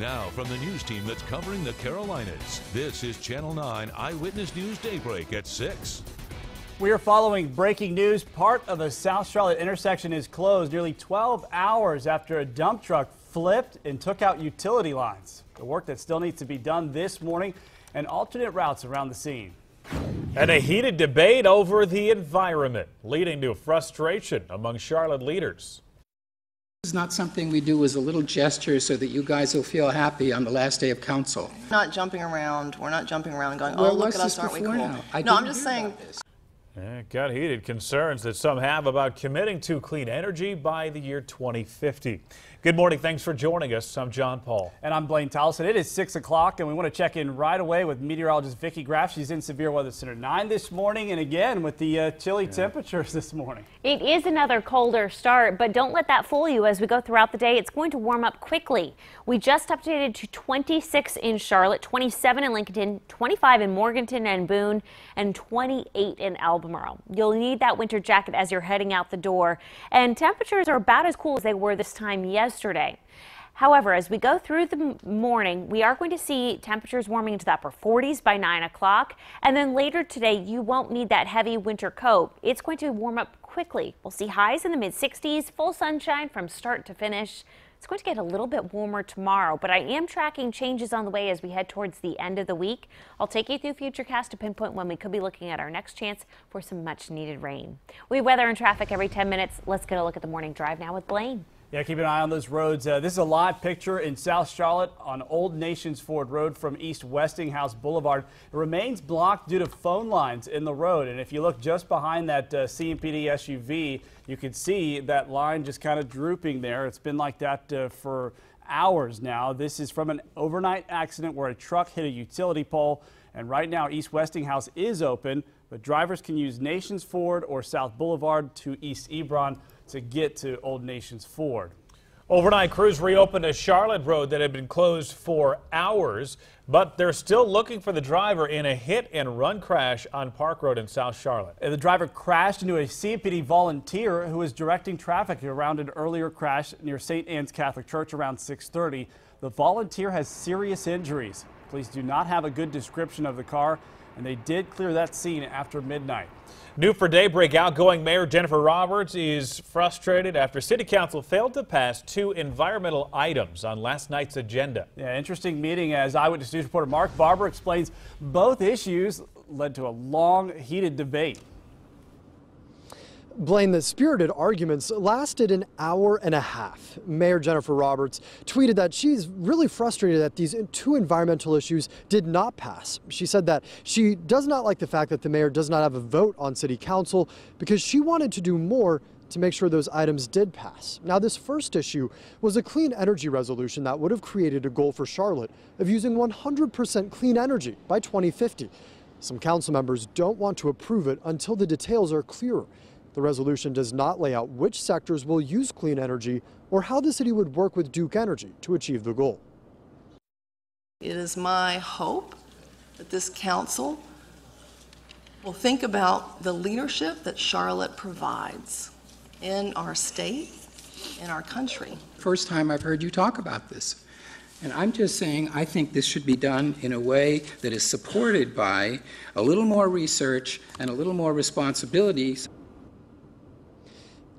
Now from the news team that's covering the Carolinas, this is Channel 9 Eyewitness News Daybreak at 6. We are following breaking news. Part of the South Charlotte intersection is closed nearly 12 hours after a dump truck flipped and took out utility lines. The work that still needs to be done this morning and alternate routes around the scene. And a heated debate over the environment, leading to frustration among Charlotte leaders. It's not something we do as a little gesture so that you guys will feel happy on the last day of council. Not jumping around. We're not jumping around going, oh, look at us, aren't we cool? No, I'm just saying. It got heated. Concerns that some have about committing to clean energy by the year 2050. Good morning. Thanks for joining us. I'm John Paul. And I'm Blaine Towson. It is 6 o'clock, and we want to check in right away with meteorologist Vicki Graff. She's in Severe Weather Center 9 this morning, and again with the chilly temperatures this morning. It is another colder start, but don't let that fool you. As we go throughout the day, it's going to warm up quickly. We just updated to 26 in Charlotte, 27 in Lincoln, 25 in Morganton and Boone, and 28 in Albemarle. You'll need that winter jacket as you're heading out the door, and temperatures are about as cool as they were this time yesterday. However, as we go through the morning, we are going to see temperatures warming into the upper 40s by 9 o'clock. And then later today, you won't need that heavy winter coat. It's going to warm up quickly. We'll see highs in the mid 60s, full sunshine from start to finish. It's going to get a little bit warmer tomorrow, but I am tracking changes on the way as we head towards the end of the week. I'll take you through Futurecast to pinpoint when we could be looking at our next chance for some much needed rain. We have weather and traffic every 10 minutes. Let's get a look at the morning drive now with Blaine. Yeah, keep an eye on those roads. This is a live picture in South Charlotte on Old Nations Ford Road from East Westinghouse Boulevard. It remains blocked due to phone lines in the road. And if you look just behind that CMPD SUV, you can see that line just kind of drooping there. It's been like that for hours now. This is from an overnight accident where a truck hit a utility pole. And right now, East Westinghouse is open, but drivers can use Nations Ford or South Boulevard to East Ebron to get to Old Nations Ford. Overnight crews reopened a Charlotte road that had been closed for hours, but they're still looking for the driver in a hit-and-run crash on Park Road in South Charlotte. The driver crashed into a CMPD volunteer who was directing traffic around an earlier crash near St. Anne's Catholic Church around 6:30. The volunteer has serious injuries. Police do not have a good description of the car, and they did clear that scene after midnight. New for Daybreak, outgoing Mayor Jennifer Roberts is frustrated after City Council failed to pass 2 environmental items on last night's agenda. Yeah, interesting meeting as Eyewitness News reporter Mark Barber explains both issues led to a long, heated debate. Blaine, the spirited arguments lasted an hour and a half. Mayor Jennifer Roberts tweeted that she's really frustrated that these 2 environmental issues did not pass. She said that she does not like the fact that the mayor does not have a vote on city council because she wanted to do more to make sure those items did pass. Now, this first issue was a clean energy resolution that would have created a goal for Charlotte of using 100% clean energy by 2050. Some council members don't want to approve it until the details are clearer. The resolution does not lay out which sectors will use clean energy or how the city would work with Duke Energy to achieve the goal. It is my hope that this council will think about the leadership that Charlotte provides in our state, in our country. First time I've heard you talk about this. And I'm just saying I think this should be done in a way that is supported by a little more research and a little more responsibilities.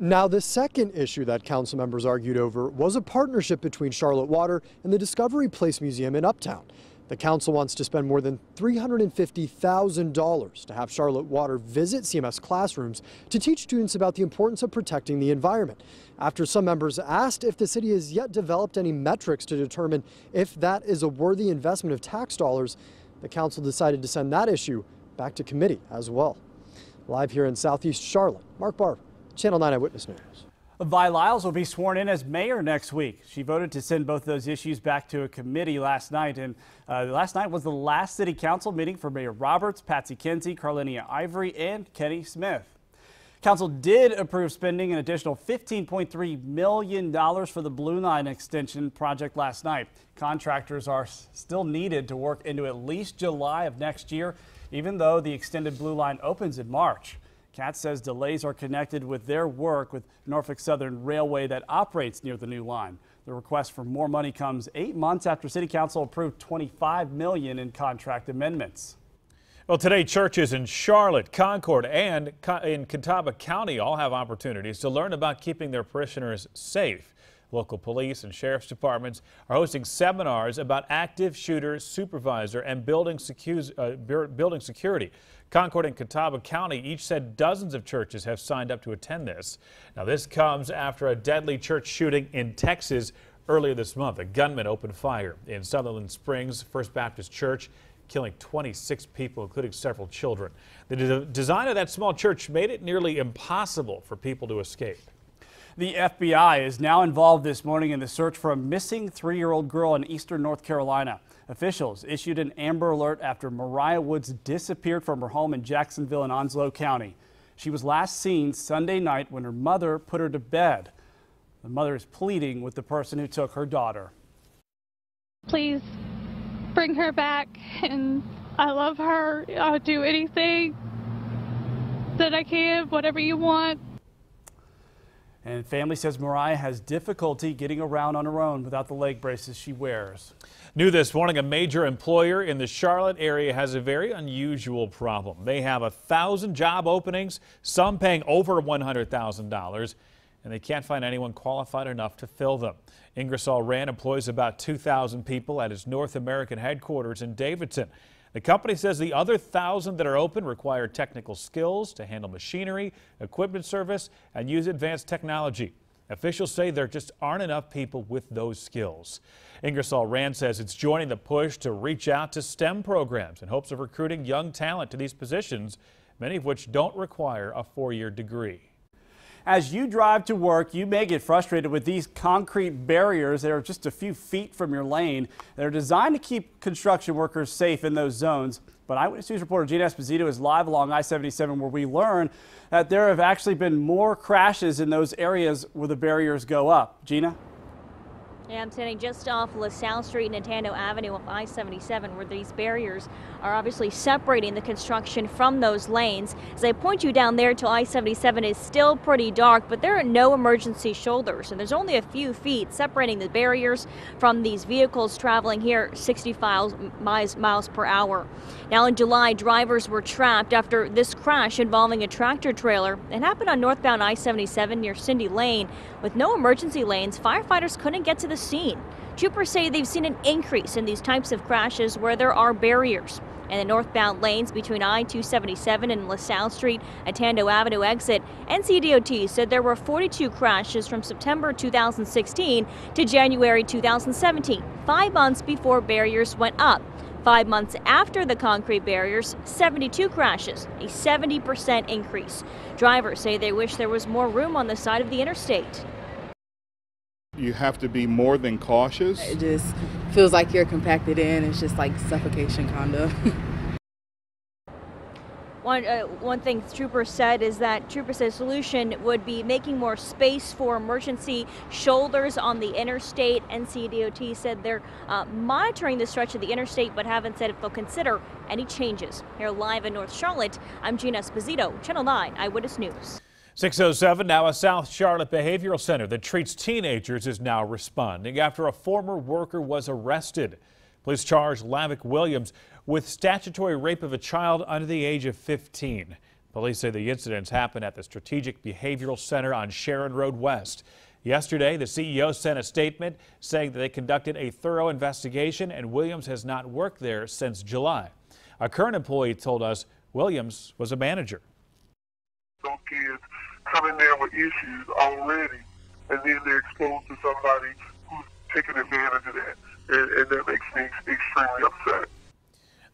Now, the second issue that council members argued over was a partnership between Charlotte Water and the Discovery Place Museum in Uptown. The council wants to spend more than $350,000 to have Charlotte Water visit CMS classrooms to teach students about the importance of protecting the environment. After some members asked if the city has yet developed any metrics to determine if that is a worthy investment of tax dollars, the council decided to send that issue back to committee as well. Live here in Southeast Charlotte, Mark Barber, Channel 9 Eyewitness News. Vi Lyles will be sworn in as mayor next week. She voted to send both those issues back to a committee last night. And last night was the last city council meeting for Mayor Roberts, Patsy Kenzie, Carlinia Ivory, and Kenny Smith. Council did approve spending an additional $15.3 million for the Blue Line extension project last night. Contractors are still needed to work into at least July of next year, even though the extended Blue Line opens in March. CAT says delays are connected with their work with Norfolk Southern Railway that operates near the new line. The request for more money comes 8 months after City Council approved $25 million in contract amendments. Well, today churches in Charlotte, Concord, and in Catawba County all have opportunities to learn about keeping their parishioners safe. Local police and sheriff's departments are hosting seminars about active shooter supervisor and building security. Concord and Catawba County each said dozens of churches have signed up to attend this. Now, this comes after a deadly church shooting in Texas earlier this month. A gunman opened fire in Sutherland Springs First Baptist Church, killing 26 people, including several children. The design of that small church made it nearly impossible for people to escape. The FBI is now involved this morning in the search for a missing 3-year-old girl in eastern North Carolina. Officials issued an Amber Alert after Mariah Woods disappeared from her home in Jacksonville and Onslow County. She was last seen Sunday night when her mother put her to bed. The mother is pleading with the person who took her daughter. Please bring her back, and I love her. I'll do anything that I can, whatever you want. And family says Mariah has difficulty getting around on her own without the leg braces she wears. New this morning, a major employer in the Charlotte area has a very unusual problem. They have 1,000 job openings, some paying over $100,000, and they can't find anyone qualified enough to fill them. Ingersoll Rand employs about 2,000 people at its North American headquarters in Davidson. The company says the other 1,000 that are open require technical skills to handle machinery, equipment service, and use advanced technology. Officials say there just aren't enough people with those skills. Ingersoll Rand says it's joining the push to reach out to STEM programs in hopes of recruiting young talent to these positions, many of which don't require a 4-year degree. As you drive to work, you may get frustrated with these concrete barriers that are just a few feet from your lane. They're designed to keep construction workers safe in those zones. But Eyewitness News reporter Gina Esposito is live along I-77, where we learn that there have actually been more crashes in those areas where the barriers go up. Gina? Yeah, I'm standing just off LaSalle Street and Nintendo Avenue of I-77, where these barriers are obviously separating the construction from those lanes. As I point you down there to I-77 is still pretty dark, but there are no emergency shoulders, and there's only a few feet separating the barriers from these vehicles traveling here 65 miles per hour. Now in July, drivers were trapped after this crash involving a tractor trailer. It happened on northbound I-77 near Cindy Lane. With no emergency lanes, firefighters couldn't get to the scene. Troopers say they've seen an increase in these types of crashes where there are barriers. In the northbound lanes between I-277 and LaSalle Street at Tando Avenue exit, NCDOT said there were 42 crashes from September 2016 to January 2017, 5 months before barriers went up. 5 months after the concrete barriers, 72 crashes, a 70% increase. Drivers say they wish there was more room on the side of the interstate. You have to be more than cautious. It just feels like you're compacted in. It's just like suffocation, kind of. One thing Trooper said is that Trooper said solution would be making more space for emergency shoulders on the interstate. NCDOT said they're monitoring the stretch of the interstate, but haven't said if they'll consider any changes. Here live in North Charlotte, I'm Gina Esposito, Channel 9 Eyewitness News. 6:07 now. A South Charlotte behavioral center that treats teenagers is now responding after a former worker was arrested. Police charged Lavick Williams with statutory rape of a child under the age of 15. Police say the incidents happened at the Strategic Behavioral Center on Sharon Road West. Yesterday, the CEO sent a statement saying that they conducted a thorough investigation and Williams has not worked there since July. A current employee told us Williams was a manager. Those kids come in there with issues already, and then they're exposed to somebody who's taking advantage of that, and that makes me extremely upset.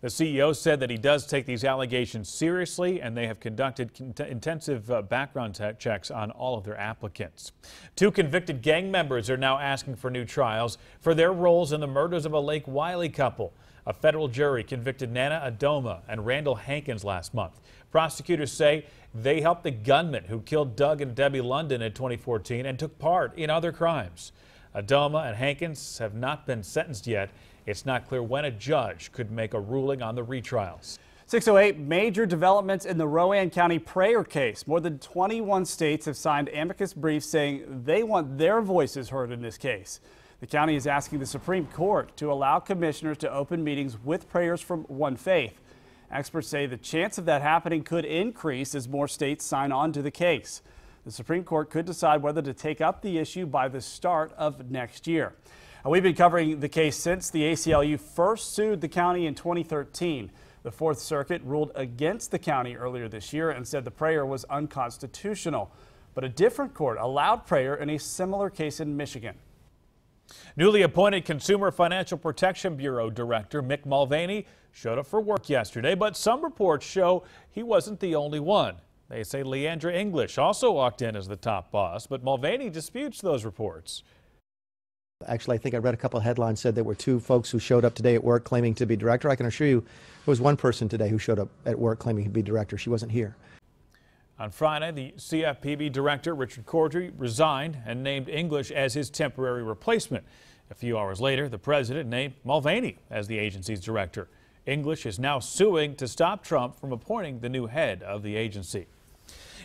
The CEO said that he does take these allegations seriously, and they have conducted intensive background checks on all of their applicants. 2 convicted gang members are now asking for new trials for their roles in the murders of a Lake Wiley couple. A federal jury convicted Nana Adoma and Randall Hankins last month. Prosecutors say they helped the gunman who killed Doug and Debbie London in 2014 and took part in other crimes. Adoma and Hankins have not been sentenced yet. It's not clear when a judge could make a ruling on the retrials. 6:08, major developments in the Rowan County prayer case. More than 21 states have signed amicus briefs saying they want their voices heard in this case. The county is asking the Supreme Court to allow commissioners to open meetings with prayers from one faith. Experts say the chance of that happening could increase as more states sign on to the case. The Supreme Court could decide whether to take up the issue by the start of next year. We've been covering the case since the ACLU first sued the county in 2013. The Fourth Circuit ruled against the county earlier this year and said the prayer was unconstitutional. But a different court allowed prayer in a similar case in Michigan. Newly appointed Consumer Financial Protection Bureau Director Mick Mulvaney showed up for work yesterday, but some reports show he wasn't the only one. They say Leandra English also walked in as the top boss, but Mulvaney disputes those reports. Actually, I think I read a couple of headlines said there were two folks who showed up today at work claiming to be director. I can assure you there was one person today who showed up at work claiming to be director. She wasn't here. On Friday, the CFPB director, Richard Cordry, resigned and named English as his temporary replacement. A few hours later, the president named Mulvaney as the agency's director. English is now suing to stop Trump from appointing the new head of the agency.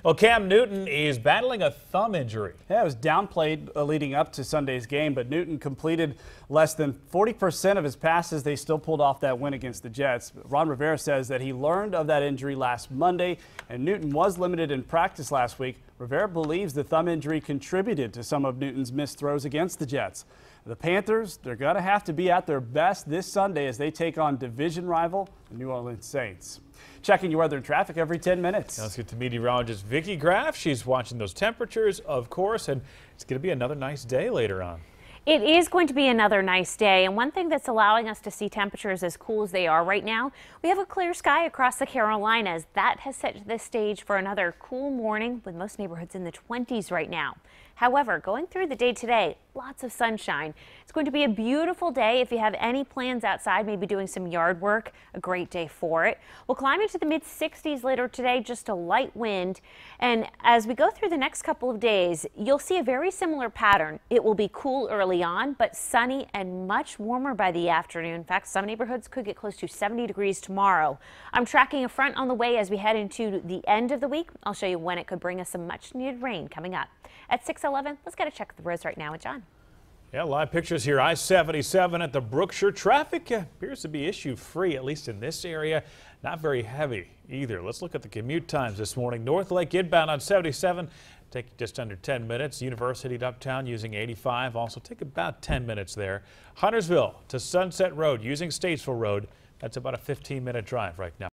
Well, Cam Newton is battling a thumb injury. Yeah, it was downplayed leading up to Sunday's game, but Newton completed less than 40% of his passes. They still pulled off that win against the Jets. Ron Rivera says that he learned of that injury last Monday, and Newton was limited in practice last week. Rivera believes the thumb injury contributed to some of Newton's missed throws against the Jets. The Panthers, they're going to have to be at their best this Sunday as they take on division rival, the New Orleans Saints. Checking your weather and traffic every 10 minutes. Now let's get to meteorologist Vicki Graff. She's watching those temperatures, of course, and it's going to be another nice day later on. It is going to be another nice day, and one thing that's allowing us to see temperatures as cool as they are right now, we have a clear sky across the Carolinas. That has set the stage for another cool morning with most neighborhoods in the 20s right now. However, going through the day today, lots of sunshine. It's going to be a beautiful day. If you have any plans outside, maybe doing some yard work, a great day for it. We'll climb into the mid-60s later today, just a light wind. And as we go through the next couple of days, you'll see a very similar pattern. It will be cool early on, but sunny and much warmer by the afternoon. In fact, some neighborhoods could get close to 70 degrees tomorrow. I'm tracking a front on the way as we head into the end of the week. I'll show you when it could bring us some much needed rain coming up. At 6:11, let's get a check of the roads right now with John. Yeah, live pictures here. I-77 at the Brookshire. Traffic appears to be issue-free, at least in this area. Not very heavy either. Let's look at the commute times this morning. North Lake inbound on 77, take just under 10 minutes. University to Uptown using 85, also take about 10 minutes there. Huntersville to Sunset Road using Statesville Road. That's about a 15-minute drive right now.